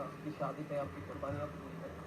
اس کی شادی پہ آپ کی قربانیاں پوری کریں.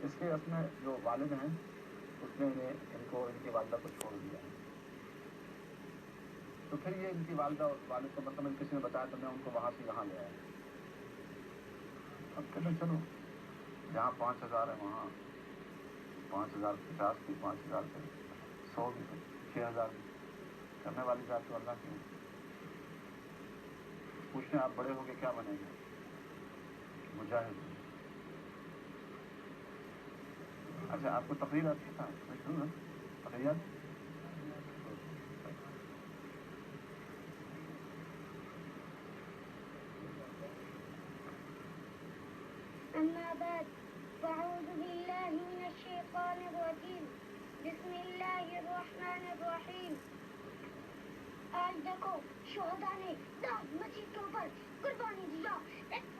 اس کے اس میں جو والد ہیں اس نے ان کو ان کی والدہ کو چھوڑ دیا ہے. تو پھر یہ ان کی والدہ والد کو مطلب کسی نے بتایا تو میں ان کو وہاں سے یہاں لے آیا. اب کہتے ہیں چلو جہاں 5,000 ہے وہاں 5,050 کی 5,000 سے 100 بھی 6,000 بھی کرنے والی ذات تو اللہ کی ہے. پوچھتے ہیں آپ بڑے ہو کے کیا بنیں گے؟ مجاہد. اچھا آپ کو تقریر آتی ہے میں شروع نا تقریرات. أما بعد فأعوذ بالله من الشيطان الرجيم بسم الله الرحمن الرحيم. آج دیکھو شہداء نے داؤد مسجد کے اوپر قربانی دیا. ایک